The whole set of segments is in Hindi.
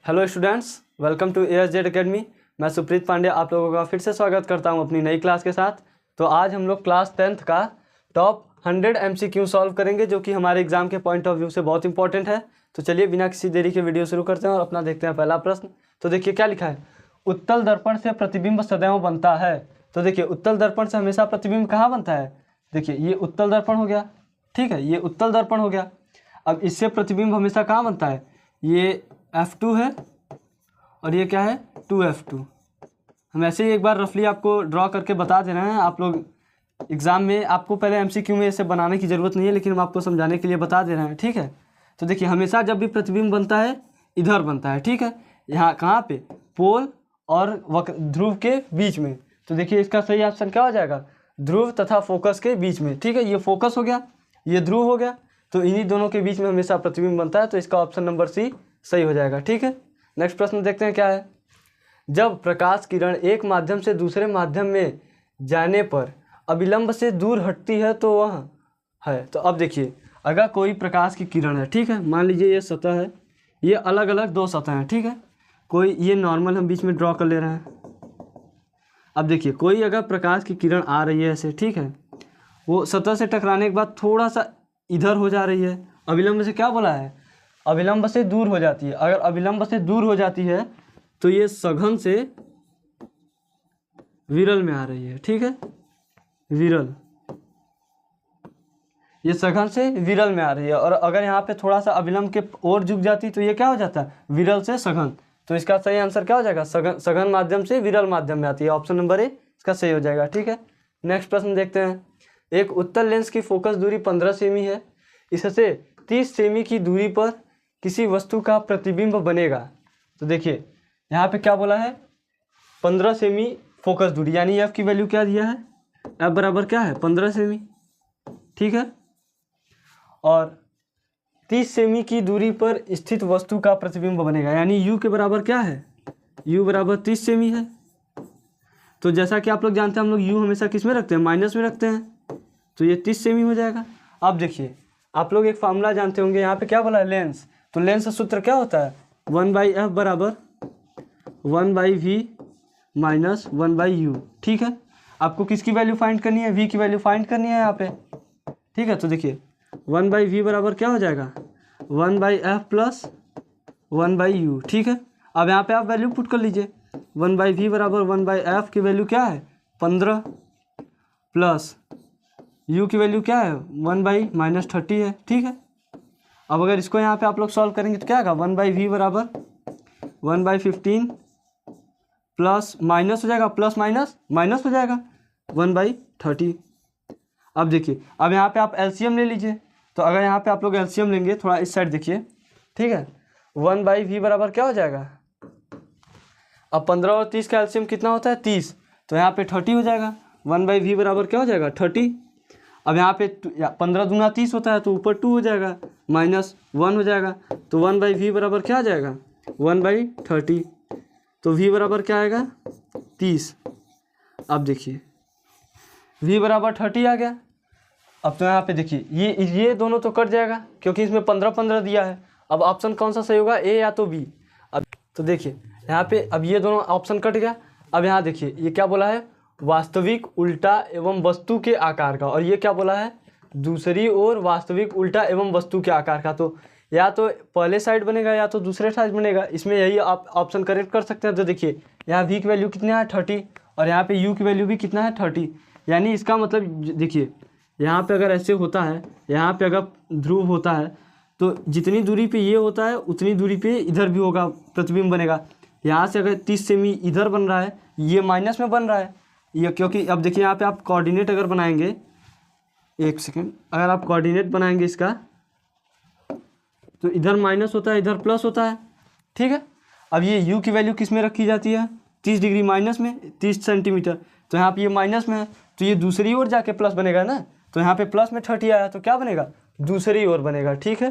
Hello students, welcome to ASZ academy. मैं सुप्रीत पांडे आप लोगों का फिर से स्वागत करता हूं अपनी नई क्लास के साथ। तो आज हम लोग क्लास 10th का टॉप 100 MCQ सॉल्व करेंगे, जो कि हमारे एग्जाम के पॉइंट ऑफ व्यू से बहुत इंपॉर्टेंट है। तो चलिए बिना किसी देरी के वीडियो शुरू करते हैं और अपना देखते हैं पहला प्रश्न। तो देखिए क्या लिखा है, उत्तल दर्पण से प्रतिबिंब सदैव बनता है। तो देखिए उत्तल दर्पण से हमेशा प्रतिबिंब कहाँ बनता है। देखिए ये उत्तल दर्पण हो गया, ठीक है, ये उत्तल दर्पण हो गया। अब इससे प्रतिबिंब हमेशा कहाँ बनता है, ये F2 है और ये क्या है 2F2। हम ऐसे ही एक बार रफली आपको ड्रॉ करके बता दे रहे हैं। आप लोग एग्जाम में आपको पहले MCQ में इसे बनाने की ज़रूरत नहीं है, लेकिन हम आपको समझाने के लिए बता दे रहे हैं, ठीक है। तो देखिए हमेशा जब भी प्रतिबिंब बनता है इधर बनता है, ठीक है, यहाँ कहाँ पे, पोल और ध्रुव के बीच में। तो देखिए इसका सही ऑप्शन क्या हो जाएगा, ध्रुव तथा फोकस के बीच में, ठीक है। ये फोकस हो गया, ये ध्रुव हो गया, तो इन्हीं दोनों के बीच में हमेशा प्रतिबिंब बनता है। तो इसका ऑप्शन नंबर सी सही हो जाएगा, ठीक है। नेक्स्ट प्रश्न देखते हैं क्या है। जब प्रकाश किरण एक माध्यम से दूसरे माध्यम में जाने पर अविलंब से दूर हटती है तो वह है। तो अब देखिए अगर कोई प्रकाश की किरण है, ठीक है, मान लीजिए ये सतह है, ये अलग अलग दो सतह हैं, ठीक है। कोई ये नॉर्मल हम बीच में ड्रॉ कर ले रहे हैं। अब देखिए कोई अगर प्रकाश की किरण आ रही है ऐसे, ठीक है, वो सतह से टकराने के बाद थोड़ा सा इधर हो जा रही है, अविलंब से क्या बोला है, अविलंब से दूर हो जाती है। अगर अविलंब से दूर हो जाती है तो ये सघन से विरल में आ रही है, ठीक है, विरल, ये सघन से विरल में आ रही है। और अगर यहाँ पे थोड़ा सा अविलंब के ओर झुक जाती तो ये क्या हो जाता है, विरल से सघन। तो इसका सही आंसर क्या हो जाएगा, सघन माध्यम से विरल माध्यम में आती है। ऑप्शन नंबर ए इसका सही हो जाएगा, ठीक है। नेक्स्ट प्रश्न देखते हैं। एक उत्तल लेंस की फोकस दूरी 15 सेमी है, इससे 30 सेमी की दूरी पर किसी वस्तु का प्रतिबिंब बनेगा। तो देखिए यहाँ पे क्या बोला है, 15 सेमी फोकस दूरी, यानी एफ की वैल्यू क्या दिया है, एफ बराबर क्या है 15 सेमी, ठीक है। और 30 सेमी की दूरी पर स्थित वस्तु का प्रतिबिंब बनेगा, यानी यू के बराबर क्या है, यू बराबर 30 सेमी है। तो जैसा कि आप लोग जानते हैं हम लोग यू हमेशा किस में रखते हैं, माइनस में रखते हैं। तो ये 30 सेमी हो जाएगा। अब देखिए आप लोग एक फार्मूला जानते होंगे, यहाँ पे क्या बोला है, लेंस। तो लेंस का सूत्र क्या होता है, 1/f बराबर 1/v माइनस 1/u, ठीक है। आपको किसकी वैल्यू फाइंड करनी है, v की वैल्यू फाइंड करनी है यहाँ पे, ठीक है। तो देखिए 1/v बराबर क्या हो जाएगा, 1/f प्लस 1/u, ठीक है। अब यहाँ पे आप वैल्यू पुट कर लीजिए, 1/v बराबर 1/f की वैल्यू क्या है 15 प्लस u की वैल्यू क्या है 1/-30 है, ठीक है। अब अगर इसको यहाँ पे आप लोग सॉल्व करेंगे तो क्या आएगा, 1/v बराबर 1/15 प्लस माइनस हो जाएगा, प्लस माइनस माइनस हो जाएगा 1/30। अब देखिए अब यहाँ पे आप एलसीएम ले लीजिए। तो अगर यहाँ पे आप लोग एलसीएम लेंगे, थोड़ा इस साइड देखिए, ठीक है, 1/v बराबर क्या हो जाएगा, अब 15 और 30 का एलसीएम कितना होता है 30, तो यहाँ पे 30 हो जाएगा। 1/v बराबर क्या हो जाएगा 30। अब यहाँ पे 15 दूना 30 होता है, तो ऊपर 2 हो जाएगा, माइनस 1 हो जाएगा। तो 1/v बराबर क्या आ जाएगा 1/30। तो v बराबर क्या आएगा 30। अब देखिए v बराबर 30 आ गया। अब तो यहाँ पे देखिए ये दोनों तो कट जाएगा, क्योंकि इसमें 15-15 दिया है। अब ऑप्शन कौन सा सही होगा, ए या तो बी। अब तो देखिए यहाँ पे अब ये दोनों ऑप्शन कट गया। अब यहाँ देखिए ये क्या बोला है, वास्तविक उल्टा एवं वस्तु के आकार का, और ये क्या बोला है, दूसरी ओर वास्तविक उल्टा एवं वस्तु के आकार का। तो या तो पहले साइड बनेगा या तो दूसरे साइड बनेगा, इसमें यही आप ऑप्शन करेक्ट कर सकते हैं। तो देखिए यहाँ v की वैल्यू कितना है 30 और यहाँ पे u की वैल्यू भी कितना है 30, यानी इसका मतलब देखिए यहाँ पे अगर ऐसे होता है, यहाँ पे अगर ध्रुव होता है तो जितनी दूरी पे ये होता है उतनी दूरी पे इधर भी होगा, प्रतिबिंब बनेगा। यहाँ से अगर 30 सेमी इधर बन रहा है, ये माइनस में बन रहा है ये, क्योंकि अब देखिए यहाँ पे आप कोऑर्डिनेट अगर बनाएंगे, एक सेकेंड, अगर आप कोऑर्डिनेट बनाएंगे इसका तो इधर माइनस होता है इधर प्लस होता है, ठीक है। अब ये u की वैल्यू किस में रखी जाती है, 30 डिग्री माइनस में, 30 सेंटीमीटर। तो यहाँ पे ये माइनस में है तो ये दूसरी ओर जाके प्लस बनेगा ना। तो यहाँ पे प्लस में 30 आया तो क्या बनेगा, दूसरी ओर बनेगा, ठीक है।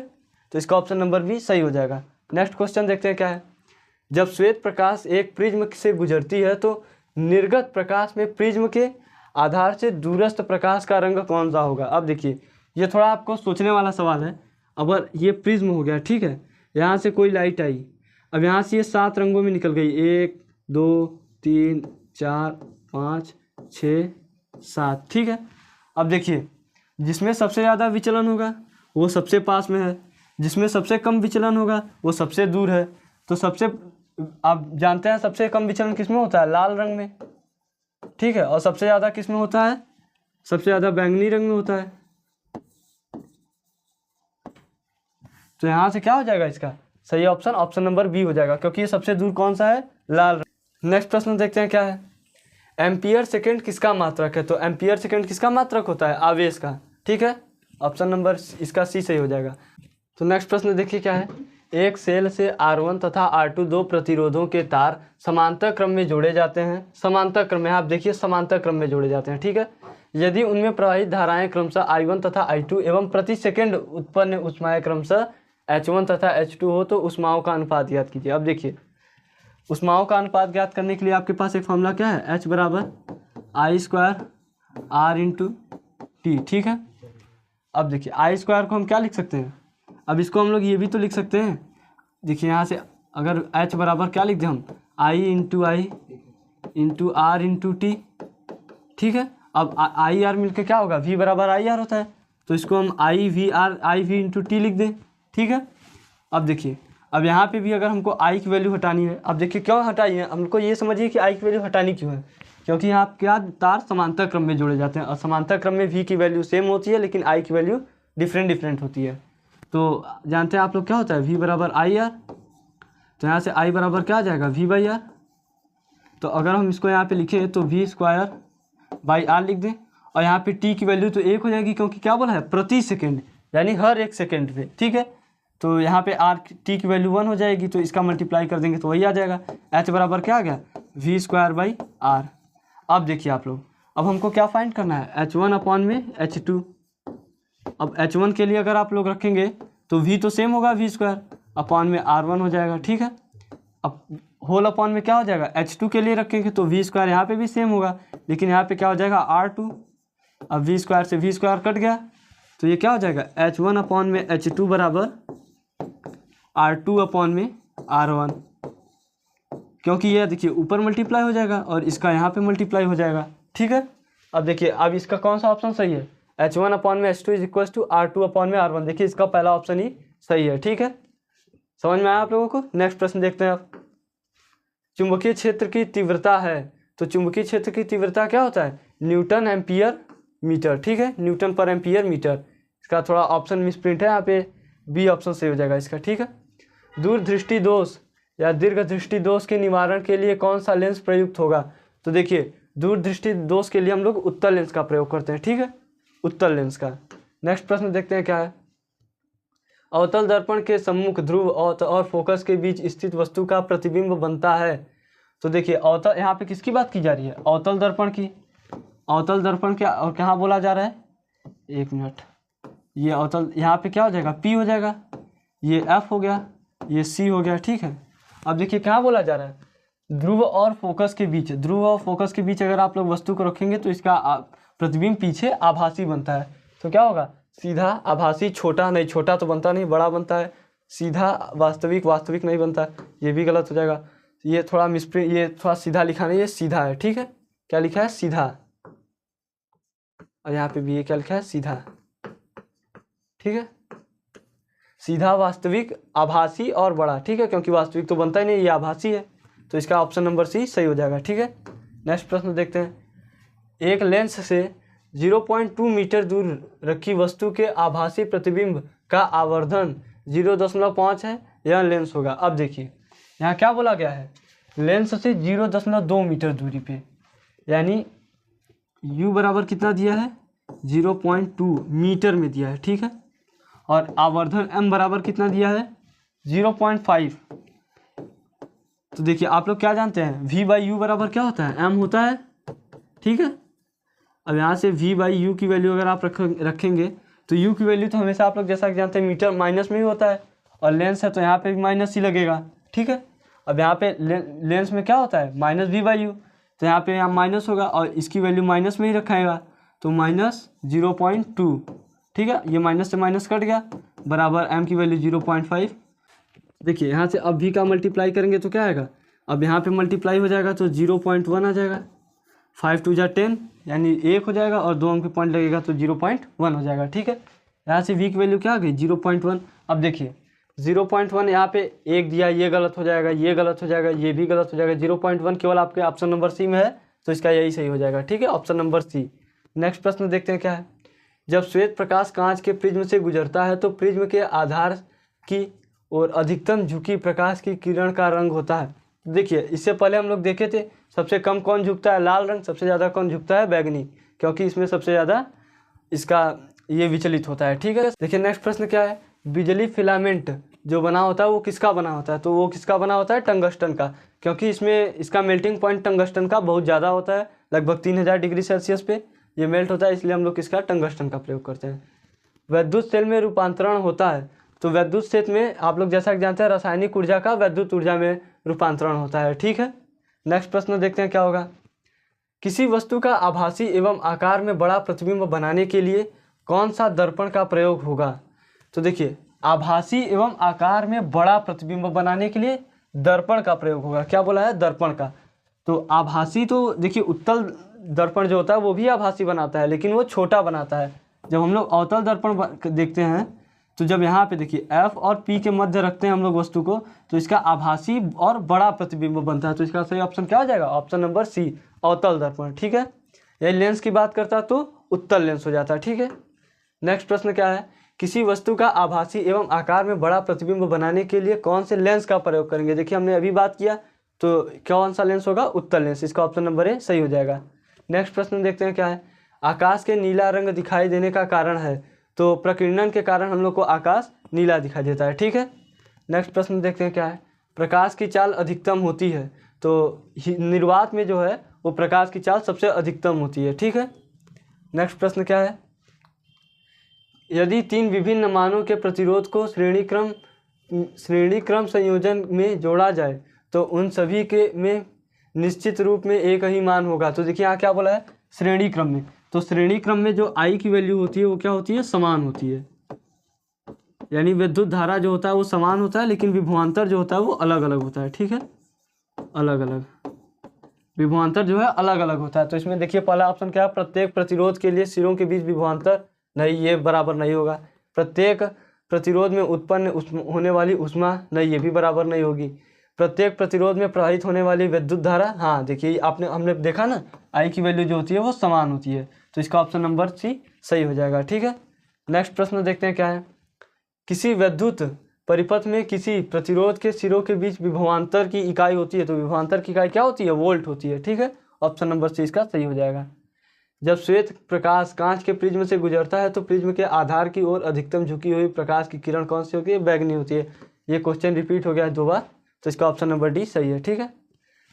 तो इसका ऑप्शन नंबर बी सही हो जाएगा। नेक्स्ट क्वेश्चन देखते हैं क्या है। जब श्वेत प्रकाश एक प्रिज्म से गुजरती है तो निर्गत प्रकाश में प्रिज्म के आधार से दूरस्थ प्रकाश का रंग कौन सा होगा। अब देखिए ये थोड़ा आपको सोचने वाला सवाल है। अगर ये प्रिज्म हो गया, ठीक है, यहाँ से कोई लाइट आई, अब यहाँ से ये 7 रंगों में निकल गई, 1 2 3 4 5 6 7, ठीक है। अब देखिए जिसमें सबसे ज़्यादा विचलन होगा वो सबसे पास में है, जिसमें सबसे कम विचलन होगा वो सबसे दूर है। तो सबसे, आप जानते हैं सबसे कम विचलन किस में होता है, लाल रंग में, ठीक है। और सबसे ज़्यादा किस में होता है, सबसे ज़्यादा बैंगनी रंग में होता है। तो यहाँ से क्या हो जाएगा, इसका सही ऑप्शन ऑप्शन नंबर बी हो जाएगा, क्योंकि ये सबसे दूर कौन सा है, लाल रंग। नेक्स्ट प्रश्न देखते हैं क्या है। एम्पियर सेकेंड किसका मात्रक है। तो एम्पियर सेकेंड किसका मात्रक होता है, आवेश का, ठीक है। ऑप्शन नंबर इसका सी सही हो जाएगा। तो नेक्स्ट प्रश्न देखिए क्या है। एक सेल से R1 तथा R2 दो प्रतिरोधों के तार समांतर क्रम में जोड़े जाते हैं। समांतर क्रम में, आप देखिए समांतर क्रम में जोड़े जाते हैं, ठीक है। यदि उनमें प्रवाहित धाराएं क्रमशः I1 तथा I2 एवं प्रति सेकंड उत्पन्न ऊष्माएं क्रमशः H1 तथा H2 हो तो ऊष्माओं का अनुपात ज्ञात कीजिए। अब देखिए ऊष्माओं का अनुपात ज्ञात करने के लिए आपके पास एक फॉर्मूला क्या है, H बराबर I² R इंटू टी, ठीक है। अब देखिए I² को हम क्या लिख सकते हैं, अब इसको हम लोग ये भी तो लिख सकते हैं। देखिए यहाँ से अगर H बराबर क्या लिख दें हम, I into R into T, ठीक है। अब आई आर मिलकर क्या होगा, V बराबर आई आर होता है, तो इसको हम आई वी इंटू टी लिख दें, ठीक है। अब देखिए अब यहाँ पे भी अगर हमको I की वैल्यू हटानी है, अब देखिए क्यों हटाई है, हमको ये समझिए कि I की वैल्यू हटानी क्यों है, क्योंकि यहाँ क्या तार समांतर क्रम में जोड़े जाते हैं और समांतर क्रम में V की वैल्यू सेम होती है लेकिन I की वैल्यू डिफरेंट होती है। तो जानते हैं आप लोग क्या होता है, V बराबर आई आर, तो यहाँ से I बराबर क्या आ जाएगा, V बाई आर। तो अगर हम इसको यहाँ पे लिखें तो V² बाई आर लिख दें, और यहाँ पे T की वैल्यू तो 1 हो जाएगी, क्योंकि क्या बोला है, प्रति सेकेंड, यानी हर 1 सेकेंड पे, ठीक है। तो यहाँ पे T की वैल्यू 1 हो जाएगी, तो इसका मल्टीप्लाई कर देंगे तो वही आ जाएगा। H बराबर क्या आ गया, V² बाई आर। अब देखिए आप लोग, अब हमको क्या फाइंड करना है, H1 अपॉन में H2। अब H1 के लिए अगर आप लोग रखेंगे तो V तो सेम होगा, V² अपॉन में R1 हो जाएगा, ठीक है। अब होल अपॉन में क्या हो जाएगा, H2 के लिए रखेंगे तो V² यहाँ पे भी सेम होगा, लेकिन यहाँ पे क्या हो जाएगा R2। अब V² से V² कट गया, तो ये क्या हो जाएगा, H1 अपॉन में H2 बराबर R2 अपॉन में R1, क्योंकि ये देखिए ऊपर मल्टीप्लाई हो जाएगा और इसका यहाँ पे मल्टीप्लाई हो जाएगा, ठीक है। अब देखिए अब इसका कौन सा ऑप्शन सही है, H1 अपॉन में H2 is equal to R2 upon में R1। देखिए इसका पहला ऑप्शन ही सही है, ठीक है। समझ में आया आप लोगों को। नेक्स्ट प्रश्न देखते हैं आप। चुंबकीय क्षेत्र की तीव्रता है, तो चुंबकीय क्षेत्र की तीव्रता क्या होता है, न्यूटन एम्पियर मीटर, ठीक है, न्यूटन पर एम्पियर मीटर। इसका थोड़ा ऑप्शन मिसप्रिंट है यहाँ पे, बी ऑप्शन सही हो जाएगा इसका, ठीक है। दूरदृष्टि दोष या दीर्घ दृष्टि दोष के निवारण के लिए कौन सा लेंस प्रयुक्त होगा। तो देखिए दूरदृष्टि दोष के लिए हम लोग उत्तल लेंस का प्रयोग करते हैं, ठीक है, उत्तल लेंस का। नेक्स्ट प्रश्न देखते हैं क्या है। अवतल दर्पण के सम्मुख ध्रुव और फोकस के बीच स्थित वस्तु का प्रतिबिंब बनता है। तो देखिए अवतल, यहाँ पे किसकी बात की जा रही है, अवतल दर्पण की। अवतल दर्पण क्या और कहाँ बोला जा रहा है, एक मिनट, ये अवतल यहाँ पे क्या हो जाएगा, P हो जाएगा, ये F हो गया, ये C हो गया, ठीक है। अब देखिए कहाँ बोला जा रहा है, ध्रुव और फोकस के बीच। ध्रुव और फोकस के बीच अगर आप लोग वस्तु को रखेंगे तो इसका प्रतिबिंब पीछे आभासी बनता है। तो क्या होगा, सीधा आभासी, छोटा नहीं, छोटा तो बनता नहीं, बड़ा बनता है। सीधा वास्तविक, वास्तविक नहीं बनता, ये भी गलत हो जाएगा। ये थोड़ा मिसप्रिंट, ये थोड़ा सीधा लिखा नहीं, ये सीधा है, ठीक है। क्या लिखा है, सीधा, और यहाँ पे भी ये क्या लिखा है, सीधा, ठीक है। सीधा, वास्तविक, आभासी और बड़ा, ठीक है, क्योंकि वास्तविक तो बनता ही नहीं, ये आभासी है, तो इसका ऑप्शन नंबर सी सही हो जाएगा, ठीक है। नेक्स्ट प्रश्न देखते हैं। एक लेंस से 0.2 मीटर दूर रखी वस्तु के आभासी प्रतिबिंब का आवर्धन 0.5 है, यह लेंस होगा। अब देखिए यहाँ क्या बोला गया है, लेंस से 0.2 मीटर दूरी पे, यानी u बराबर कितना दिया है, 0.2 मीटर में दिया है, ठीक है। और आवर्धन m बराबर कितना दिया है, 0.5। तो देखिए आप लोग क्या जानते हैं, v बाई यू बराबर क्या होता है, m होता है, ठीक है। अब यहाँ से v बाई यू की वैल्यू अगर आप रखेंगे तो u की वैल्यू तो हमेशा आप लोग जैसा कि जानते हैं मीटर माइनस में ही होता है, और लेंस है तो यहाँ पे भी माइनस ही लगेगा, ठीक है। अब यहाँ पे लेंस में क्या होता है, माइनस v बाई यू, तो यहाँ पे यहाँ माइनस होगा और इसकी वैल्यू माइनस में ही रखाएगा, तो -0.2, ठीक है। ये माइनस से माइनस कट गया, बराबर m की वैल्यू 0.5। देखिए यहाँ से अब भी का मल्टीप्लाई करेंगे तो क्या आएगा, अब यहाँ पे मल्टीप्लाई हो जाएगा तो 0.1 आ जाएगा, 5 2 जा 10 यानी 1 हो जाएगा, और 2 अंक के पॉइंट लगेगा तो 0.1 हो जाएगा। ठीक है, यहाँ से v की वैल्यू क्या आ गई 0.1। अब देखिए 0.1 यहाँ पे 1 दिया, ये गलत हो जाएगा, ये गलत हो जाएगा, ये भी गलत हो जाएगा। 0.1 केवल आपके ऑप्शन नंबर सी में है, तो इसका यही सही हो जाएगा। ठीक है, ऑप्शन नंबर सी। नेक्स्ट प्रश्न देखते हैं क्या है। जब श्वेत प्रकाश कांच के प्रिज्म से गुजरता है तो प्रिज्म के आधार की और अधिकतम झुकी प्रकाश की किरण का रंग होता है। देखिए इससे पहले हम लोग देखे थे सबसे कम कौन झुकता है, लाल रंग, सबसे ज़्यादा कौन झुकता है, बैगनी, क्योंकि इसमें सबसे ज़्यादा इसका ये विचलित होता है। ठीक है, देखिए नेक्स्ट प्रश्न क्या है। बिजली फिलामेंट जो बना होता है वो किसका बना होता है, तो वो किसका बना होता है, टंगस्टन का, क्योंकि इसमें इसका मेल्टिंग पॉइंट टंगस्टन का बहुत ज़्यादा होता है, लगभग 3000 डिग्री सेल्सियस पे ये मेल्ट होता है, इसलिए हम लोग किसका, टंगस्टन का प्रयोग करते हैं। विद्युत सेल में रूपांतरण होता है, तो विद्युत सेल में आप लोग जैसा कि जानते हैं रासायनिक ऊर्जा का विद्युत ऊर्जा में रूपांतरण होता है। ठीक है, नेक्स्ट प्रश्न देखते हैं क्या होगा। किसी वस्तु का आभासी एवं आकार में बड़ा प्रतिबिंब बनाने के लिए कौन सा दर्पण का प्रयोग होगा, तो देखिए आभासी एवं आकार में बड़ा प्रतिबिंब बनाने के लिए दर्पण का प्रयोग होगा। क्या बोला है, दर्पण का। तो आभासी तो देखिए उत्तल दर्पण जो होता है वो भी आभासी बनाता है, लेकिन वो छोटा बनाता है। जब हम लोग अवतल दर्पण देखते हैं तो जब यहाँ पे देखिए F और P के मध्य रखते हैं हम लोग वस्तु को, तो इसका आभासी और बड़ा प्रतिबिंब बनता है। तो इसका सही ऑप्शन क्या हो जाएगा, ऑप्शन नंबर सी, अवतल दर्पण। ठीक है, यही लेंस की बात करता है तो उत्तल लेंस हो जाता है। ठीक है, नेक्स्ट प्रश्न क्या है। किसी वस्तु का आभासी एवं आकार में बड़ा प्रतिबिंब बनाने के लिए कौन से लेंस का प्रयोग करेंगे, देखिए हमने अभी बात किया, तो कौन सा लेंस होगा, उत्तल लेंस, इसका ऑप्शन नंबर ए सही हो जाएगा। नेक्स्ट प्रश्न देखते हैं क्या है। आकाश के नीला रंग दिखाई देने का कारण है, तो प्रकीर्णन के कारण हम लोग को आकाश नीला दिखाई देता है। ठीक है, नेक्स्ट प्रश्न देखते हैं क्या है। प्रकाश की चाल अधिकतम होती है, तो निर्वात में जो है वो प्रकाश की चाल सबसे अधिकतम होती है। ठीक है, नेक्स्ट प्रश्न क्या है। यदि 3 विभिन्न मानों के प्रतिरोध को श्रेणी क्रम संयोजन में जोड़ा जाए तो उन सभी के में निश्चित रूप में एक ही मान होगा। तो देखिए यहाँ क्या बोला है, श्रेणी क्रम में, तो श्रेणी क्रम में जो I की वैल्यू होती है वो क्या होती है, समान होती है, यानी विद्युत धारा जो होता है वो समान होता है, लेकिन विभवांतर जो होता है वो अलग अलग होता है। ठीक है, अलग अलग विभवांतर जो है अलग अलग होता है। तो इसमें देखिए पहला ऑप्शन क्या है, प्रत्येक प्रतिरोध के लिए सिरों के बीच विभवांतर नहीं, ये बराबर नहीं होगा। प्रत्येक प्रतिरोध में उत्पन्न होने वाली ऊष्मा नहीं, ये भी बराबर नहीं होगी। प्रत्येक प्रतिरोध में प्रवाहित होने वाली विद्युत धारा, हाँ देखिए हमने देखा ना I की वैल्यू जो होती है वो समान होती है, तो इसका ऑप्शन नंबर सी सही हो जाएगा। ठीक है, नेक्स्ट प्रश्न देखते हैं क्या है। किसी विद्युत परिपथ में किसी प्रतिरोध के सिरों के बीच विभवांतर की इकाई होती है, तो विभवांतर की इकाई क्या होती है, वोल्ट होती है। ठीक है, ऑप्शन नंबर सी इसका सही हो जाएगा। जब श्वेत प्रकाश कांच के प्रिज्म से गुजरता है तो प्रिज्म के आधार की ओर अधिकतम झुकी हुई प्रकाश की किरण कौन सी होती है, बैगनी होती है। ये क्वेश्चन रिपीट हो गया है 2 बार, तो इसका ऑप्शन नंबर डी सही है। ठीक है,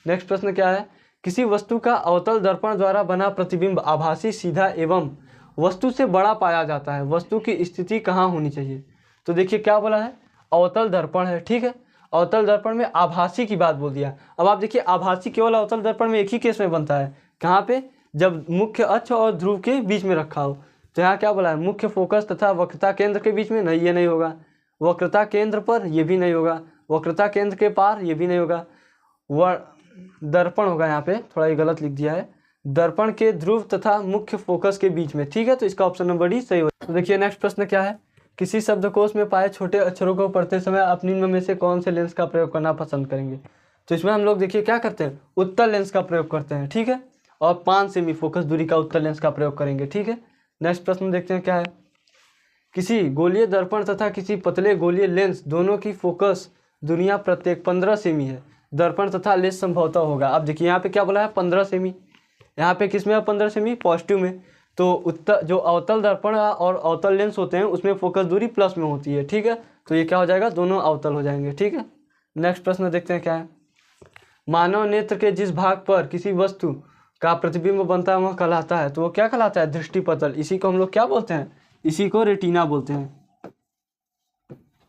नेक्स्ट प्रश्न क्या है। किसी वस्तु का अवतल दर्पण द्वारा बना प्रतिबिंब आभासी, सीधा एवं वस्तु से बड़ा पाया जाता है, वस्तु की स्थिति कहाँ होनी चाहिए। तो देखिए क्या बोला है, अवतल दर्पण है। ठीक है, अवतल दर्पण में आभासी की बात बोल दिया। अब आप देखिए आभासी केवल अवतल दर्पण में एक ही केस में बनता है, कहाँ पे, जब मुख्य अक्ष और ध्रुव के बीच में रखा हो। तो यहाँ क्या बोला है, मुख्य फोकस तथा वक्रता केंद्र के बीच में नहीं, ये नहीं होगा। वक्रता केंद्र पर, ये भी नहीं होगा। वक्रता केंद्र के पार, ये भी नहीं होगा। दर्पण होगा, यहाँ पे थोड़ा ये गलत लिख दिया है, दर्पण के ध्रुव तथा मुख्य फोकस के बीच में। ठीक है, तो इसका ऑप्शन नंबर डी सही होगा। तो देखिए नेक्स्ट प्रश्न क्या है। किसी शब्दकोश में पाए छोटे अक्षरों को पढ़ते समय आप निम्न में से कौन से लेंस का प्रयोग करना पसंद करेंगे। तो इसमें हम लोग देखिए क्या करते हैं, उत्तल लेंस का प्रयोग करते हैं। ठीक है, और 5 सेमी फोकस दूरी का उत्तल लेंस का प्रयोग करेंगे। ठीक है, नेक्स्ट प्रश्न देखते हैं क्या है। किसी गोलीय दर्पण तथा किसी पतले गोलीय लेंस दोनों की फोकस दूरियां प्रत्येक 15 सेमी है। दर्पण तथा लेंस संभवतः होगा। अब देखिए यहाँ पे क्या बोला है, 15 सेमी। यहाँ पे किस में है 15 सेमी, पॉजिटिव में। तो उत्तर जो अवतल दर्पण और अवतल लेंस होते हैं उसमें फोकस दूरी प्लस में होती है। ठीक है, तो ये क्या हो जाएगा, दोनों अवतल हो जाएंगे। ठीक है, नेक्स्ट प्रश्न देखते हैं क्या है। मानव नेत्र के जिस भाग पर किसी वस्तु का प्रतिबिंब बनता है वह कहलाता है, तो वो क्या कहलाता है, दृष्टिपटल। इसी को हम लोग क्या बोलते हैं, इसी को रेटिना बोलते हैं।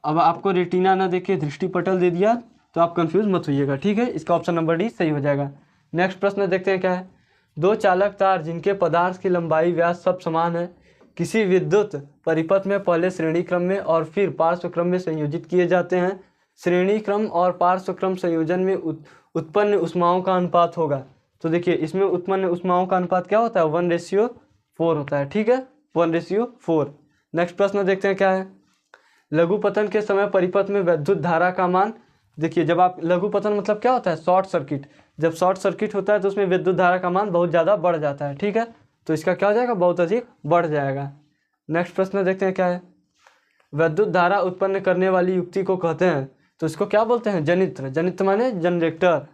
अब आपको रेटिना ना देखे दृष्टिपटल दे दिया तो आप कंफ्यूज मत होइएगा। ठीक है, इसका ऑप्शन नंबर डी सही हो जाएगा। नेक्स्ट प्रश्न देखते हैं क्या है। 2 चालक तार जिनके पदार्थ की लंबाई व्यास सब समान है किसी विद्युत परिपथ में पहले श्रेणी क्रम में और फिर पार्श्व क्रम में संयोजित किए जाते हैं श्रेणी क्रम और पार्श्व क्रम संयोजन में उत्पन्न ऊष्माओं का अनुपात होगा। तो देखिए इसमें उत्पन्न ऊष्माओं का अनुपात क्या होता है, 1:4 होता है। ठीक है, 1:4। नेक्स्ट प्रश्न देखते हैं क्या है। लघु पतन के समय परिपथ में विद्युत धारा का मान। देखिए जब आप लघु पतन मतलब क्या होता है, शॉर्ट सर्किट। जब शॉर्ट सर्किट होता है तो उसमें विद्युत धारा का मान बहुत ज़्यादा बढ़ जाता है। ठीक है, तो इसका क्या हो जाएगा, बहुत अधिक बढ़ जाएगा। नेक्स्ट प्रश्न देखते हैं क्या है। विद्युत धारा उत्पन्न करने वाली युक्ति को कहते हैं, तो इसको क्या बोलते हैं, जनित्र। जनित्र माने जनरेटर,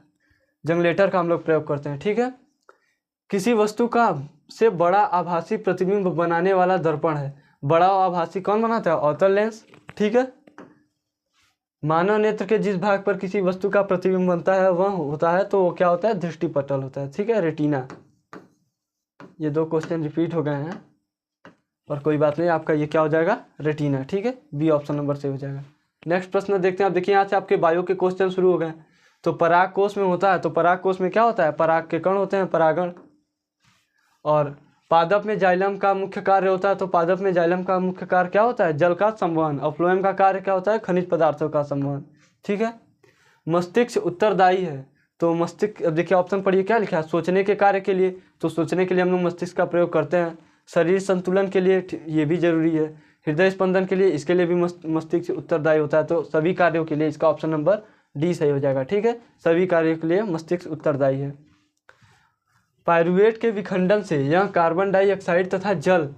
जनरेटर का हम लोग प्रयोग करते हैं। ठीक है, किसी वस्तु का से बड़ा आभासी प्रतिबिंब बनाने वाला दर्पण है। बड़ा आभासी कौन बनाता है, अवतल लेंस। ठीक है, मानव नेत्र के जिस भाग पर किसी वस्तु का प्रतिबिंब बनता है वह होता है, तो वो क्या होता है, दृष्टिपटल होता है। ठीक है, रेटिना। ये 2 क्वेश्चन रिपीट हो गए हैं और कोई बात नहीं, आपका ये क्या हो जाएगा, रेटिना। ठीक है, बी ऑप्शन नंबर से हो जाएगा। नेक्स्ट प्रश्न देखते हैं। आप देखिए यहाँ से आपके बायो के क्वेश्चन शुरू हो गए। तो पराग कोष में होता है, तो पराग कोष में क्या होता है, पराग के कण होते हैं, परागण। और पादप में जाइलम का मुख्य कार्य होता है, तो पादप में जाइलम का मुख्य कार्य क्या होता है, जल का संवहन। और फ्लोएम का कार्य क्या होता है, खनिज पदार्थों का संवहन। ठीक है, मस्तिष्क उत्तरदायी है, तो मस्तिष्क, अब देखिए ऑप्शन पढ़िए क्या लिखा है, सोचने के कार्य के लिए। तो सोचने के लिए हम लोग मस्तिष्क का प्रयोग करते हैं। शरीर संतुलन के लिए ये भी जरूरी है। हृदय स्पंदन के लिए, इसके लिए भी मस्तिष्क उत्तरदायी होता है। तो सभी कार्यों के लिए इसका ऑप्शन नंबर डी सही हो जाएगा। ठीक है, सभी कार्यों के लिए मस्तिष्क उत्तरदायी है। पायरुवेट के विखंडन से यह कार्बन डाइऑक्साइड तथा जल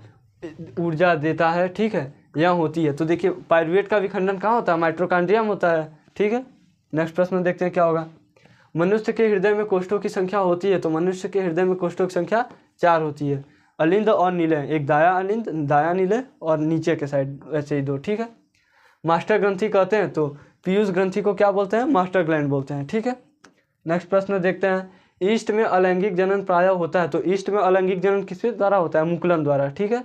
ऊर्जा देता है। ठीक है, यह होती है। तो देखिए पायरुवेट का विखंडन कहाँ होता है, माइटोकॉन्ड्रिया में होता है। ठीक है, नेक्स्ट प्रश्न देखते हैं क्या होगा। मनुष्य के हृदय में कोष्ठों की संख्या होती है, तो मनुष्य के हृदय में कोष्ठों की संख्या 4 होती है। अलिंद और नीले, एक दाया अलिंद, दाया नीले, और नीचे के साइड वैसे ही 2। ठीक है, मास्टर ग्रंथि कहते हैं, तो पीयूष ग्रंथि को क्या बोलते हैं, मास्टर ग्लैंड बोलते हैं। ठीक है, नेक्स्ट प्रश्न देखते हैं। ईस्ट में अलैंगिक जनन प्रायः होता है, तो ईस्ट में अलैंगिक जनन किसके द्वारा होता है, मुकुलन द्वारा। ठीक है,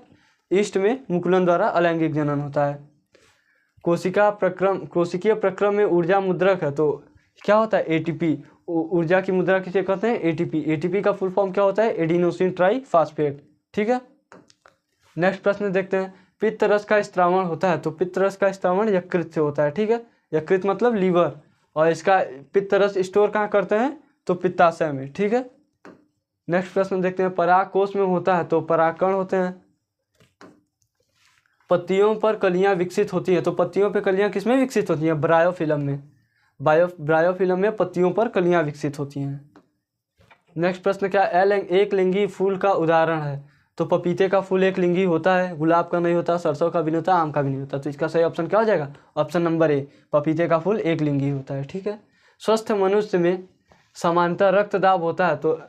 ईस्ट में मुकुलन द्वारा अलैंगिक जनन होता है। कोशिकीय प्रक्रम में ऊर्जा मुद्रक है, तो क्या होता है, एटीपी। ऊर्जा की मुद्रा किसे कहते हैं, एटीपी। एटीपी का फुल फॉर्म क्या होता है, एडिनोसिन ट्राइफॉस्फेट। ठीक है, नेक्स्ट प्रश्न देखते हैं। पित्त रस का स्त्रावण होता है, तो पित्त रस का स्त्रावण यकृत से होता है। ठीक है, यकृत मतलब लीवर, और इसका पित्त रस स्टोर कहाँ करते हैं, तो पित्ताशय में। ठीक है, नेक्स्ट प्रश्न देखते हैं। पराग कोष में होता है, तो परागकण होते हैं। पत्तियों पर कलियां विकसित होती हैं, तो पत्तियों पर कलियां किसमें विकसित होती हैं, ब्रायोफिलम में। ब्रायोफिलम में पत्तियों पर कलियां विकसित होती हैं। नेक्स्ट प्रश्न क्या, एक लिंगी फूल का उदाहरण है, तो पपीते का फूल एक लिंगी होता है, गुलाब का नहीं होता, सरसों का भी नहीं होता, आम का भी नहीं होता। तो इसका सही ऑप्शन क्या हो जाएगा, ऑप्शन नंबर ए, पपीते का फूल एक लिंगी होता है। ठीक है, स्वस्थ मनुष्य में समानता रक्तदाब होता है, तो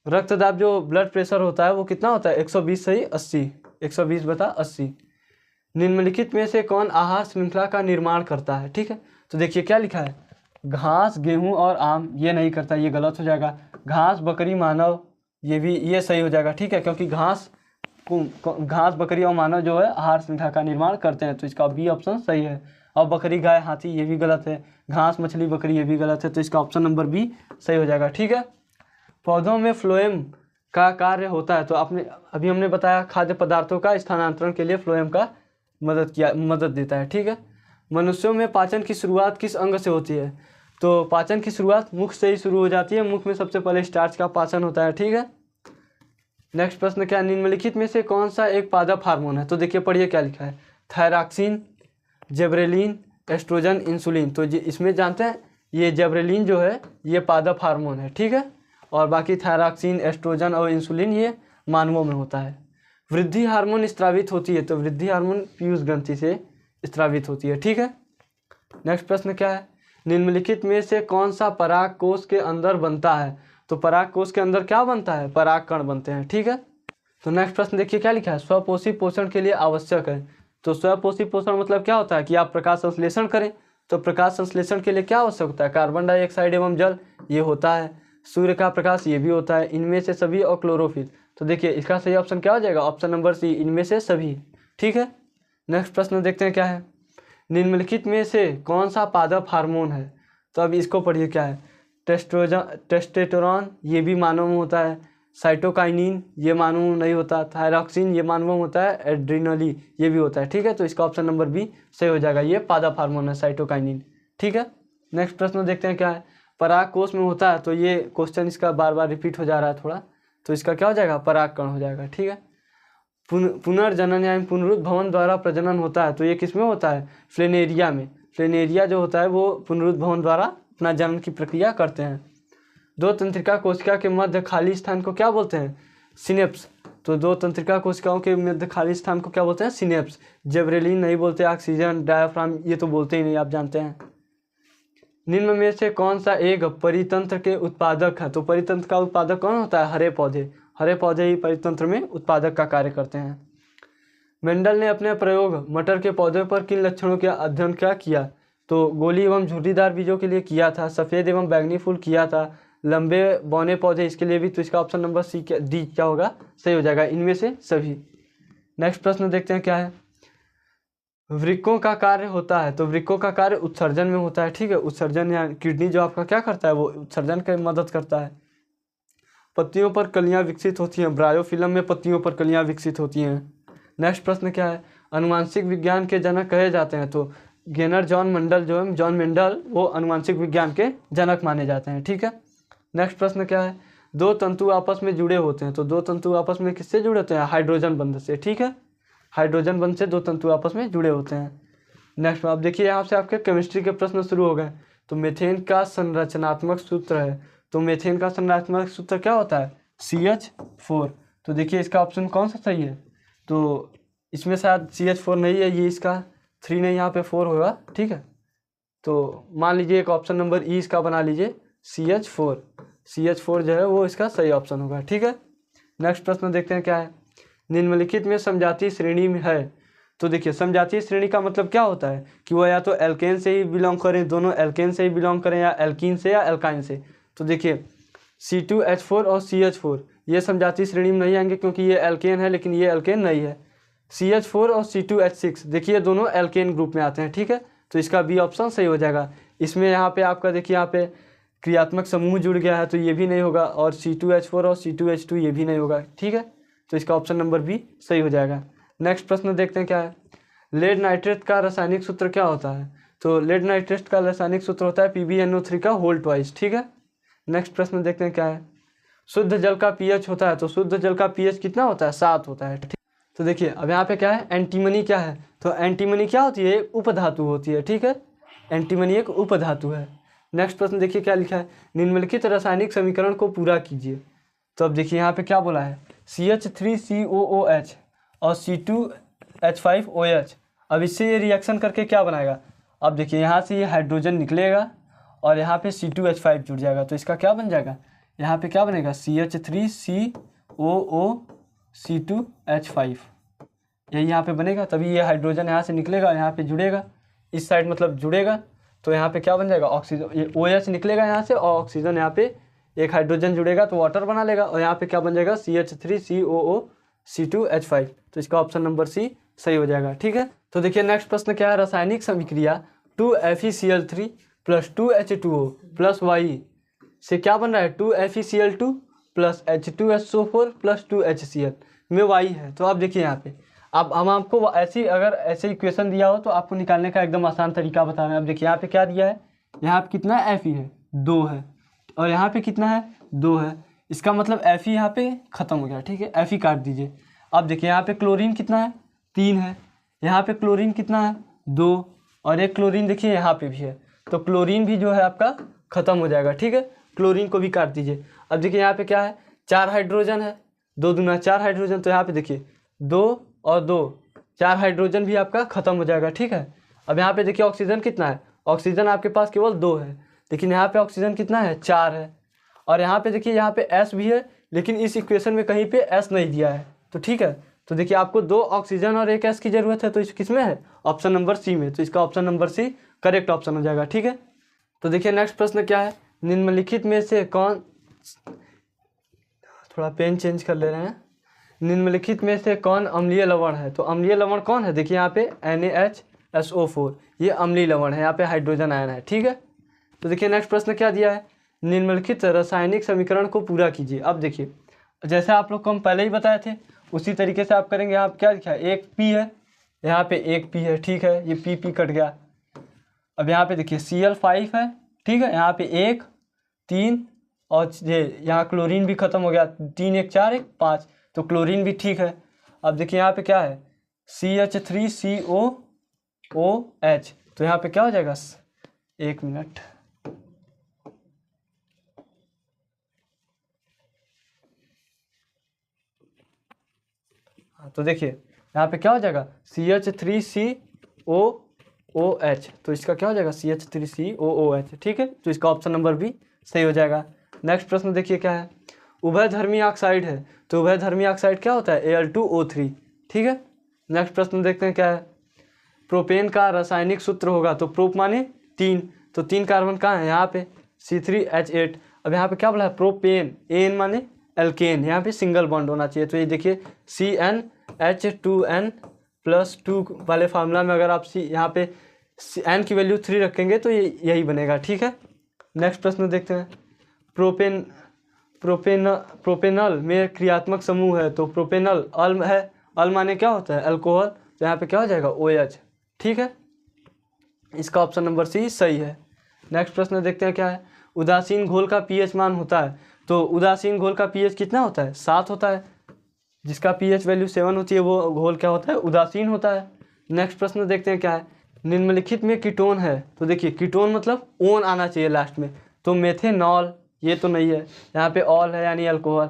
रक्तदाब जो ब्लड प्रेशर होता है वो कितना होता है, 120 सही 80, 120/80। निम्नलिखित में से कौन आहार श्रृंखला का निर्माण करता है। ठीक है, तो देखिए क्या लिखा है, घास, गेहूं और आम, ये नहीं करता, ये गलत हो जाएगा। घास, बकरी, मानव, ये सही हो जाएगा। ठीक है, क्योंकि घास, बकरी और मानव जो है आहार श्रृंखला का निर्माण करते हैं, तो इसका बी ऑप्शन सही है। और बकरी, गाय, हाथी ये भी गलत है। घास, मछली, बकरी ये भी गलत है, तो इसका ऑप्शन नंबर बी सही हो जाएगा। ठीक है, पौधों में फ्लोएम का कार्य होता है, तो अभी हमने बताया खाद्य पदार्थों का स्थानांतरण के लिए फ्लोएम का मदद देता है। ठीक है, मनुष्यों में पाचन की शुरुआत किस अंग से होती है, तो पाचन की शुरुआत मुख से ही शुरू हो जाती है। मुख में सबसे पहले स्टार्च का पाचन होता है। ठीक है, नेक्स्ट प्रश्न क्या, निम्नलिखित में से कौन सा एक पादप हार्मोन है, तो देखिए पढ़िए क्या लिखा है, थायरॉक्सिन, जेब्रेलिन, एस्ट्रोजन, इंसुलिन। तो इसमें जानते हैं ये जेब्रेलिन जो है ये पादप हार्मोन है। ठीक है, और बाकी थायरॉक्सिन, एस्ट्रोजन और इंसुलिन ये मानवों में होता है। वृद्धि हार्मोन स्त्रावित होती है, तो वृद्धि हार्मोन पीयूष ग्रंथि से स्त्रावित होती है। ठीक है, नेक्स्ट प्रश्न क्या है, निम्नलिखित में से कौन सा पराग कोष के अंदर बनता है, तो पराग कोष के अंदर क्या बनता है, पराग कण बनते हैं। ठीक है, तो नेक्स्ट प्रश्न देखिए क्या लिखा है, स्वपोषी पोषण के लिए आवश्यक है, तो स्वपोषी पोषण मतलब क्या होता है कि आप प्रकाश संश्लेषण करें, तो प्रकाश संश्लेषण के लिए क्या आवश्यक होता है, कार्बन डाइऑक्साइड एवं जल ये होता है, सूर्य का प्रकाश ये भी होता है, इनमें से सभी, और क्लोरोफिल। तो देखिए इसका सही ऑप्शन क्या हो जाएगा, ऑप्शन नंबर सी, इनमें से सभी। ठीक है, नेक्स्ट प्रश्न देखते हैं क्या है, निम्नलिखित में से कौन सा पादप हार्मोन है, तो अब इसको पढ़िए क्या है, टेस्टोस्टेरोन ये भी मानव में होता है, साइटोकाइनिन ये मानव में नहीं होता, थायरॉक्सिन ये मानव में होता है, एड्रिनली ये भी होता है। ठीक है, तो इसका ऑप्शन नंबर बी सही हो जाएगा, ये पादप हार्मोन है साइटोकाइनिन। ठीक है। नेक्स्ट प्रश्न देखते हैं क्या है। पराग कोश में होता है, तो ये क्वेश्चन इसका बार बार रिपीट हो जा रहा है थोड़ा, तो इसका क्या हो जाएगा, पराग कण हो जाएगा। ठीक है। पुनर्जनन यानी पुनरुद्भवन द्वारा प्रजनन होता है, तो ये किस में होता है, फ्लेनेरिया में। फ्लेनेरिया जो होता है वो पुनरुद्भवन द्वारा अपना जन्म की प्रक्रिया करते हैं। दो तंत्रिका कोशिका के मध्य खाली स्थान को क्या बोलते हैं, सिनेप्स। तो दो तंत्रिका कोशिकाओं के मध्य खाली स्थान को क्या बोलते हैं, सिनेप्स। जेब्रेलिन नहीं बोलते, ऑक्सीजन, डायाफ्राम ये तो बोलते ही नहीं, आप जानते हैं। निम्न में से कौन सा एक परितंत्र के उत्पादक है, तो परितंत्र का उत्पादक कौन होता है, हरे पौधे। हरे पौधे ही परितंत्र में उत्पादक का कार्य करते हैं। मेंडल ने अपने प्रयोग मटर के पौधे पर किन लक्षणों के अध्ययन क्या किया, तो गोली एवं झुर्रीदार बीजों के लिए किया था, सफ़ेद एवं बैंगनी फूल किया था, लंबे बौने पौधे इसके लिए भी, तो इसका ऑप्शन नंबर सी डी क्या होगा, सही हो जाएगा, इनमें से सभी। नेक्स्ट प्रश्न देखते हैं क्या है। वृक्कों का कार्य होता है, तो वृक्कों का कार्य उत्सर्जन में होता है। ठीक है। उत्सर्जन या किडनी जो आपका क्या करता है, वो उत्सर्जन की मदद करता है। पत्तियों पर कलियां विकसित होती हैं, ब्रायोफिलम में पत्तियों पर कलियां विकसित होती हैं। नेक्स्ट प्रश्न क्या है। अनुवांशिक विज्ञान के जनक कहे जाते हैं, तो गेनर जॉन मेंडल जो है, जॉन मेंडल, वो अनुवांशिक विज्ञान के जनक माने जाते हैं। ठीक है। नेक्स्ट प्रश्न क्या है। दो तंतु आपस में जुड़े होते हैं, तो दो तंतु आपस में किससे जुड़े होते हैं, हाइड्रोजन बंध से। ठीक है। हाइड्रोजन बंध से दो तंतु आपस में जुड़े होते हैं। नेक्स्ट आप देखिए, यहाँ से आपके केमिस्ट्री के प्रश्न शुरू हो गए। तो मीथेन का संरचनात्मक सूत्र है, तो मीथेन का संरचनात्मक सूत्र क्या होता है, CH4। तो देखिए इसका ऑप्शन कौन सा सही है, तो इसमें शायद CH4 नहीं है, ये इसका 3 नहीं, यहाँ पे 4 होगा। ठीक है। तो मान लीजिए एक ऑप्शन नंबर ई इसका बना लीजिए, CH4। CH4 जो है वो इसका सही ऑप्शन होगा। ठीक है। नेक्स्ट प्रश्न देखते हैं क्या है। निम्नलिखित में समजातीय श्रेणी में है, तो देखिए समजातीय श्रेणी का मतलब क्या होता है कि वो या तो एल्केन से ही बिलोंग करें, दोनों एल्केन से ही बिलोंग करें, या एल्कीन से या एल्काइन से। तो देखिए C2H4 और CH4 ये समजातीय श्रेणी में नहीं आएंगे, क्योंकि ये एल्केन है लेकिन ये एल्केन नहीं है। CH4 और C2H6 देखिए दोनों एल्केन ग्रुप में आते हैं। ठीक है। तो इसका बी ऑप्शन सही हो जाएगा। इसमें यहाँ पे आपका देखिए यहाँ पे क्रियात्मक समूह जुड़ गया है, तो ये भी नहीं होगा, और C2H4 और C2H2 ये भी नहीं होगा। ठीक है। तो इसका ऑप्शन नंबर बी सही हो जाएगा। नेक्स्ट प्रश्न देखते हैं क्या है। लेड नाइट्रेट का रासायनिक सूत्र क्या होता है, तो लेड नाइट्रेट का रासायनिक सूत्र होता है PbNO3 का होल ट्वाइस। ठीक है। नेक्स्ट प्रश्न देखते हैं क्या है। शुद्ध जल का pH होता है, तो शुद्ध जल का pH कितना होता है, 7 होता है। ठीक। तो देखिए अब यहाँ पे क्या है, एंटीमनी क्या है, तो एंटीमनी क्या होती है, एक उपधातु होती है। ठीक है। एंटीमनी एक उपधातु है। नेक्स्ट प्रश्न देखिए क्या लिखा है। निम्नलिखित रासायनिक समीकरण को पूरा कीजिए। तो अब देखिए यहाँ पे क्या बोला है, CH3COOH और C2H5OH। अब इससे ये रिएक्शन करके क्या बनाएगा, अब देखिए यहाँ से ये हाइड्रोजन निकलेगा और यहाँ पे C2H5 जुड़ जाएगा, तो इसका क्या बन जाएगा, यहाँ पे क्या बनेगा, CH3COO C2H5, यही यहाँ पे बनेगा। तभी ये हाइड्रोजन यहाँ से निकलेगा, यहाँ पे जुड़ेगा, इस साइड मतलब जुड़ेगा, तो यहाँ पे क्या बन जाएगा, ऑक्सीजन, ये OH निकलेगा यहाँ से और ऑक्सीजन यहाँ पे एक हाइड्रोजन जुड़ेगा तो वाटर बना लेगा, और यहाँ पे क्या बन जाएगा, CH3COO C2H5। तो इसका ऑप्शन नंबर सी सही हो जाएगा। ठीक है। तो देखिए नेक्स्ट प्रश्न क्या है। रासायनिक समीक्रिया 2FeCl3 + 2H2O + Y से क्या बन रहा है, 2FeCl2 + H2SO4 + 2HCl में Y है। तो आप देखिए यहाँ पे, अब हम आपको ऐसी अगर ऐसे इक्वेशन दिया हो तो आपको निकालने का एकदम आसान तरीका बता रहे हैं। अब देखिए यहाँ पे क्या दिया है, यहाँ पे कितना Fe है, 2 है, और यहाँ पे कितना है, 2 है। इसका मतलब Fe यहाँ पे खत्म हो गया। ठीक है। Fe काट दीजिए। अब देखिए यहाँ पे क्लोरीन कितना है, 3 है, यहाँ पे क्लोरीन कितना है, 2, और एक क्लोरीन देखिए यहाँ पे भी है, तो क्लोरीन भी जो है आपका खत्म हो जाएगा। ठीक है। क्लोरीन को भी काट दीजिए। अब देखिए यहाँ पे क्या है, 4 हाइड्रोजन है, 2 दूना 4 हाइड्रोजन, तो यहाँ पे देखिए 2 और 2, 4 हाइड्रोजन भी आपका खत्म हो जाएगा। ठीक है। अब यहाँ पे देखिए ऑक्सीजन कितना है, ऑक्सीजन आपके पास केवल 2 है, लेकिन यहाँ पे ऑक्सीजन कितना है, 4 है, और यहाँ पे देखिए यहाँ पे S भी है, लेकिन इस इक्वेशन में कहीं पे S नहीं दिया है। तो ठीक है। तो देखिए आपको 2 ऑक्सीजन और 1 S की ज़रूरत है, तो इस किस में है, ऑप्शन नंबर सी में। तो इसका option number C correct option हो जाएगा। ठीक है। तो देखिए नेक्स्ट प्रश्न क्या है। निम्नलिखित में से कौन, थोड़ा पेन चेंज कर ले रहे हैं, निम्नलिखित में से कौन अम्लीय लवण है, तो अम्लीय लवण कौन है, देखिए यहाँ पे NaHSO4, ये अम्लीय लवण है, यहाँ पे हाइड्रोजन आयन है। ठीक है। तो देखिए नेक्स्ट प्रश्न क्या दिया है। निम्नलिखित रासायनिक समीकरण को पूरा कीजिए। अब देखिए जैसे आप लोग को हम पहले ही बताए थे उसी तरीके से आप करेंगे। यहाँ क्या लिखा है, एक P है, यहाँ पे एक P है। ठीक है। ये P कट गया, अब यहाँ पे देखिए Cl5 है, ठीक है, यहाँ पे 1 3 और ये यहाँ क्लोरीन भी खत्म हो गया, 3 1 4 1 5, तो क्लोरीन भी ठीक है। अब देखिए यहाँ पे क्या है CH3COOH, तो यहाँ पे क्या हो जाएगा, 1 मिनट, तो देखिए यहाँ पे क्या हो जाएगा CH3COOH, तो इसका क्या हो जाएगा CH3COOH, ठीक है, तो इसका ऑप्शन नंबर भी सही हो जाएगा। नेक्स्ट प्रश्न देखिए क्या है, उभयधर्मी ऑक्साइड है, तो उभयधर्मी ऑक्साइड क्या होता है Al2O3, ठीक है। नेक्स्ट प्रश्न देखते हैं क्या है, प्रोपेन का रासायनिक सूत्र होगा, तो प्रोप माने 3, तो 3 कार्बन कहाँ है यहाँ पे C3H8। अब यहाँ पे क्या बोला है प्रोपेन, एन माने एल्केन, यहाँ पे सिंगल बॉन्ड होना चाहिए, तो ये देखिए CnH2n+2 वाले फार्मूला में अगर आप यहाँ पे n की वैल्यू 3 रखेंगे तो ये यही बनेगा, ठीक है। नेक्स्ट प्रश्न देखते हैं, प्रोपेनल में क्रियात्मक समूह है, तो प्रोपेनल अल है, अल माने क्या होता है अल्कोहल, तो यहाँ पे क्या हो जाएगा OH, ठीक है, इसका ऑप्शन नंबर सी सही है। नेक्स्ट प्रश्न देखते हैं क्या है, उदासीन घोल का pH मान होता है, तो उदासीन घोल का pH कितना होता है 7 होता है, जिसका pH वैल्यू 7 होती है वो घोल क्या होता है उदासीन होता है। नेक्स्ट प्रश्न देखते हैं क्या है, निम्नलिखित में कीटोन है, तो देखिए कीटोन मतलब ओन आना चाहिए लास्ट में, तो मेथेनॉल ये तो नहीं है, यहाँ पे ऑल है यानी अल्कोहल,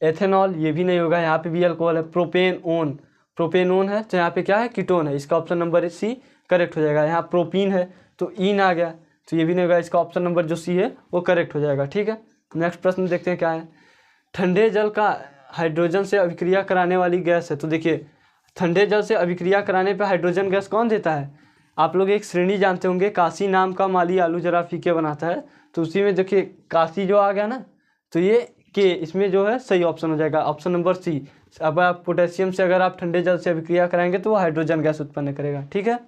एथेनॉल ये भी नहीं होगा, यहाँ पे भी अल्कोहल है, प्रोपेनोन है, तो यहाँ पे क्या है कीटोन है, इसका ऑप्शन नंबर सी करेक्ट हो जाएगा। यहाँ प्रोपीन है तो ईन आ गया, तो ये भी नहीं होगा, इसका ऑप्शन नंबर जो सी है वो करेक्ट हो जाएगा, ठीक है। नेक्स्ट प्रश्न देखते हैं क्या है, ठंडे जल का हाइड्रोजन से अभिक्रिया कराने वाली गैस है, तो देखिए ठंडे जल से अभिक्रिया कराने पे हाइड्रोजन गैस कौन देता है, आप लोग एक श्रेणी जानते होंगे, काशी नाम का माली आलू जरा फीके बनाता है, तो उसी में देखिए काशी जो आ गया ना, तो ये के इसमें जो है सही ऑप्शन हो जाएगा, ऑप्शन नंबर सी। अब आप पोटेशियम से अगर आप ठंडे जल से अभिक्रिया कराएंगे तो वो हाइड्रोजन गैस उत्पन्न करेगा, ठीक है।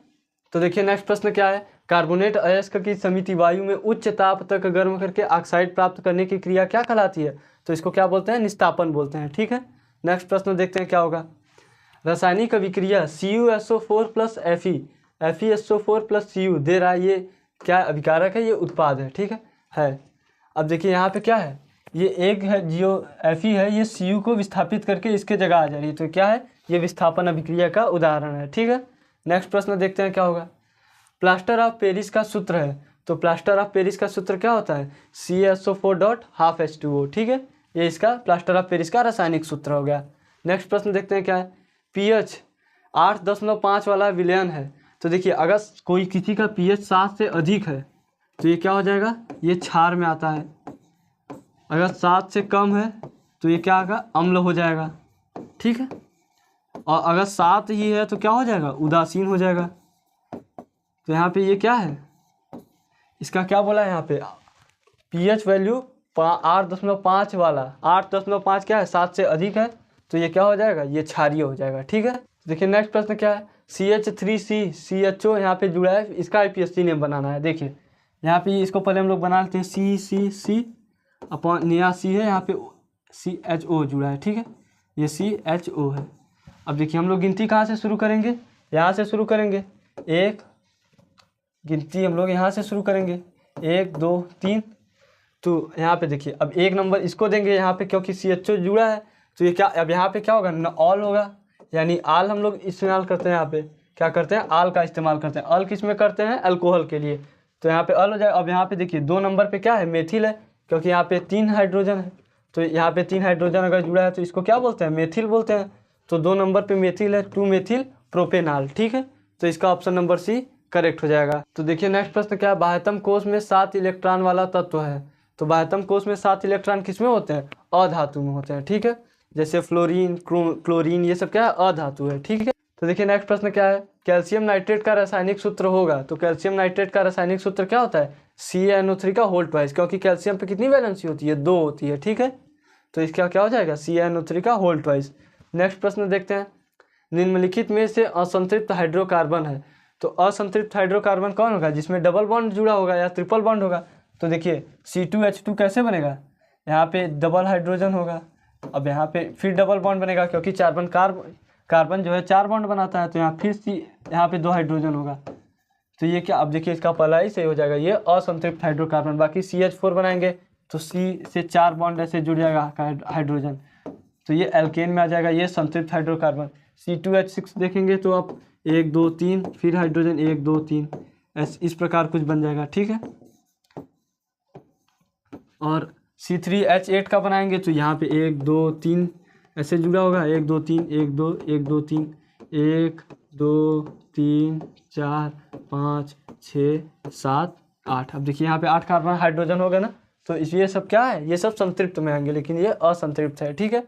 तो देखिए नेक्स्ट प्रश्न क्या है, कार्बोनेट अयस्क की समिति वायु में उच्च ताप तक गर्म करके ऑक्साइड प्राप्त करने की क्रिया क्या कहलाती है, तो इसको क्या बोलते हैं निस्तापन बोलते हैं, ठीक है। नेक्स्ट प्रश्न देखते हैं क्या होगा, रासायनिक अभिक्रिया CuSO4 + FeSO4 + Cu दे रहा है, ये क्या अभिकारक है, ये उत्पाद है, ठीक है। अब देखिए यहाँ पे क्या है, ये एक है जियो Fe है, ये Cu को विस्थापित करके इसके जगह आ जा रही है, तो क्या है ये विस्थापन अभिक्रिया का उदाहरण है, ठीक है। नेक्स्ट प्रश्न देखते हैं क्या होगा, प्लास्टर ऑफ पेरिस का सूत्र है, तो प्लास्टर ऑफ पेरिस का सूत्र क्या होता है CaSO4.2H2O, ठीक है, ये इसका प्लास्टर ऑफ पेरिस का रासायनिक सूत्र हो गया। नेक्स्ट प्रश्न देखते हैं क्या है, pH 8.5 वाला विलयन है, तो देखिए अगर कोई किसी का pH 7 से अधिक है तो ये क्या हो जाएगा, ये क्षार में आता है, अगर 7 से कम है तो ये क्या होगा अम्ल हो जाएगा, ठीक है, और अगर 7 ही है तो क्या हो जाएगा उदासीन हो जाएगा। तो यहाँ पे ये क्या है, इसका क्या बोला है यहाँ पे pH वैल्यू 8.5 वाला, 8.5 क्या है 7 से अधिक है, तो ये क्या हो जाएगा ये क्षारीय हो जाएगा, ठीक है। देखिए नेक्स्ट प्रश्न क्या है, CH3CCHO यहाँ पे जुड़ा है, इसका IPSC नेम बनाना है। देखिए यहाँ पे इसको पहले हम लोग बना लेते हैं, CC अपॉन नया C है, यहाँ पे CHO जुड़ा है, ठीक है, ये CHO है। अब देखिए हम लोग गिनती कहाँ से शुरू करेंगे, यहाँ से शुरू करेंगे, एक गिनती हम लोग यहाँ से शुरू करेंगे 1 2 3, तो यहाँ पे देखिए अब 1 नंबर इसको देंगे यहाँ पे, क्योंकि CHO जुड़ा है, तो ये क्या अब यहाँ पे क्या होगा न ऑल होगा, यानी आल हम लोग इस्तेमाल करते हैं, यहाँ पे क्या करते हैं आल का इस्तेमाल करते हैं, अल किस में करते हैं अल्कोहल के लिए, तो यहाँ पे अल हो जाएगा। अब यहाँ पे देखिए 2 नंबर पे क्या है मेथिल है, क्योंकि यहाँ पे 3 हाइड्रोजन है, तो यहाँ पे 3 हाइड्रोजन अगर जुड़ा है तो इसको क्या बोलते हैं मेथिल बोलते हैं, तो 2 नंबर पे मेथिल है 2 मेथिल प्रोपेनॉल, ठीक है, तो इसका ऑप्शन नंबर सी करेक्ट हो जाएगा। तो देखिए नेक्स्ट प्रश्न क्या है, बाह्यतम कोष में 7 इलेक्ट्रॉन वाला तत्व है, तो बाह्यतम कोष में 7 इलेक्ट्रॉन किस में होते हैं अधातु में होते हैं, ठीक है, जैसे फ्लोरीन क्लोरीन ये सब क्या है अधातु है, ठीक है। तो देखिए नेक्स्ट प्रश्न क्या है, कैल्शियम नाइट्रेट का रासायनिक सूत्र होगा, तो कैल्शियम नाइट्रेट का रासायनिक सूत्र क्या होता है CaNO3 का होल ट्वाइस, क्योंकि कैल्शियम पे कितनी वैलेंसी होती है 2 होती है, ठीक है, तो इसका क्या हो जाएगा CaNO3 का होल ट्वाइस। नेक्स्ट प्रश्न देखते हैं, निम्नलिखित में से असंतृप्त हाइड्रोकार्बन है, तो असंतृप्त हाइड्रोकार्बन कौन होगा जिसमें डबल बॉन्ड जुड़ा होगा या ट्रिपल बॉन्ड होगा, तो देखिए C2H2 कैसे बनेगा, यहाँ पे डबल हाइड्रोजन होगा, अब यहाँ पे फिर डबल बॉन्ड बनेगा, क्योंकि कार्बन जो है 4 बॉन्ड बनाता है, तो यहाँ फिर यहाँ पे 2 हाइड्रोजन होगा, तो ये क्या, अब देखिए इसका पहला ही सही हो जाएगा, ये असंतृप्त हाइड्रोकार्बन। बाकी CH4 बनाएंगे तो C से 4 बॉन्ड ऐसे जुड़ जाएगा हाइड्रोजन, तो ये एल्केन में आ जाएगा, ये संतृप्त हाइड्रोकार्बन। C2H6 देखेंगे तो आप 1 2 3 फिर हाइड्रोजन 1 2 3 इस प्रकार कुछ बन जाएगा, ठीक है। और C3H8 का बनाएंगे तो यहाँ पे 1 2 3 ऐसे जुड़ा होगा, 1 2 3 1 2 1 2 3 1 2 3 4 5 6 7 8। अब देखिए यहाँ पे 8 कार्बन हाइड्रोजन हो गया ना, तो ये सब क्या है, ये सब संतृप्त में आएंगे, लेकिन ये असंतृप्त है, ठीक है।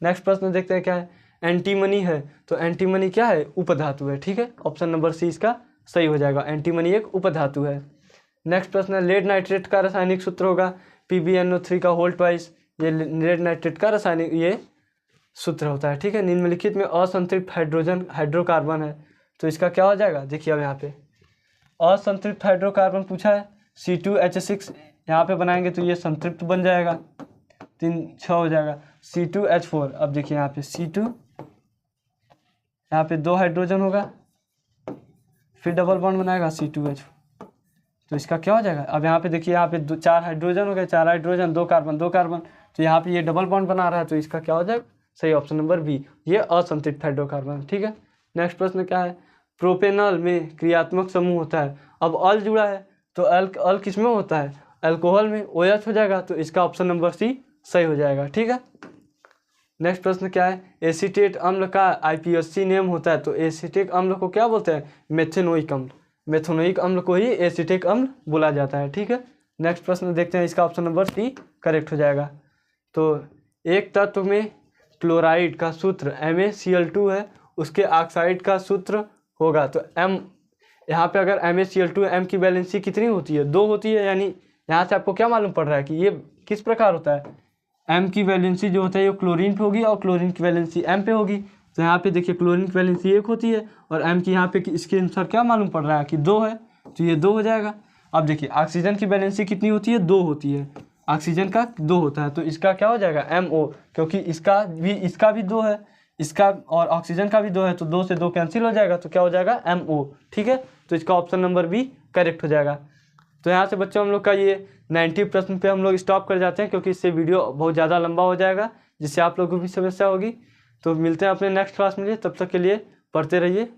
नेक्स्ट प्रश्न देखते हैं क्या है, एंटीमनी है, तो एंटीमनी क्या है, उपधातु है, ठीक है। ऑप्शन नंबर C इसका सही हो जाएगा, एंटीमनी एक उपधातु है। नेक्स्ट प्रश्न है, लेड नाइट्रेट का रासायनिक सूत्र होगा PbNO3 का होल ट्वाइस, ये लेड नाइट्रेट का रासायनिक ये सूत्र होता है, ठीक है। निम्नलिखित में असंतृप्त हाइड्रोकार्बन है, तो इसका क्या हो जाएगा, देखिए अब यहाँ पे असंतृप्त हाइड्रोकार्बन पूछा है, C2H6 यहाँ पे बनाएंगे तो ये संतृप्त बन जाएगा, 3 6 हो जाएगा। C2H4, अब देखिए यहाँ पे C2, यहाँ पे 2 हाइड्रोजन होगा, फिर डबल बॉन्ड बनाएगा C2H, तो इसका क्या हो जाएगा, अब यहाँ पे देखिए यहाँ पे 4 हाइड्रोजन हो गए, 4 हाइड्रोजन 2 कार्बन 2 कार्बन, तो यहाँ पे ये डबल बॉन्ड बना रहा है, तो इसका क्या हो जाएगा, सही ऑप्शन नंबर B, ये असंतृप्त हाइड्रोकार्बन, ठीक है। नेक्स्ट प्रश्न क्या है, प्रोपेनॉल में क्रियात्मक समूह होता है, अब अल जुड़ा है तो अल किस में होता है, अल्कोहल में, OH हो जाएगा, तो इसका ऑप्शन नंबर C सही हो जाएगा, ठीक है। नेक्स्ट प्रश्न क्या है, एसीटेट अम्ल का IPSC नेम होता है, तो एसीटिक अम्ल को क्या बोलते हैं, मेथेनोइक अम्ल, मेथेनोइक अम्ल को ही एसीटिक अम्ल बोला जाता है, ठीक है। नेक्स्ट प्रश्न देखते हैं, इसका ऑप्शन नंबर C करेक्ट हो जाएगा। तो एक तत्व में क्लोराइड का सूत्र MaCl2 है, उसके ऑक्साइड का सूत्र होगा, तो M, यहाँ पे अगर MaCl2 M की वैलेंसी कितनी होती है, 2 होती है, यानी यहाँ से आपको क्या मालूम पड़ रहा है कि ये किस प्रकार होता है, M की वैलेंसी जो होता है ये क्लोरीन पे होगी और क्लोरीन की वैलेंसी M पे होगी, तो यहाँ पे देखिए क्लोरीन की वैलेंसी 1 होती है और M की यहाँ पे इसके अनुसार क्या मालूम पड़ रहा है कि 2 है, तो ये 2 हो जाएगा। अब देखिए ऑक्सीजन की वैलेंसी कितनी होती है, 2 होती है, ऑक्सीजन का 2 होता है, तो इसका क्या हो जाएगा MO, क्योंकि इसका भी 2 है, इसका और ऑक्सीजन का भी 2 है, तो 2 से 2 कैंसिल हो जाएगा, तो क्या हो जाएगा MO, ठीक है। तो इसका ऑप्शन नंबर B करेक्ट हो जाएगा। तो यहाँ से बच्चों हम लोग का ये 90 प्रश्न पे हम लोग स्टॉप कर जाते हैं, क्योंकि इससे वीडियो बहुत ज़्यादा लंबा हो जाएगा, जिससे आप लोगों को भी समस्या होगी। तो मिलते हैं अपने नेक्स्ट क्लास में, तब तक के लिए पढ़ते रहिए।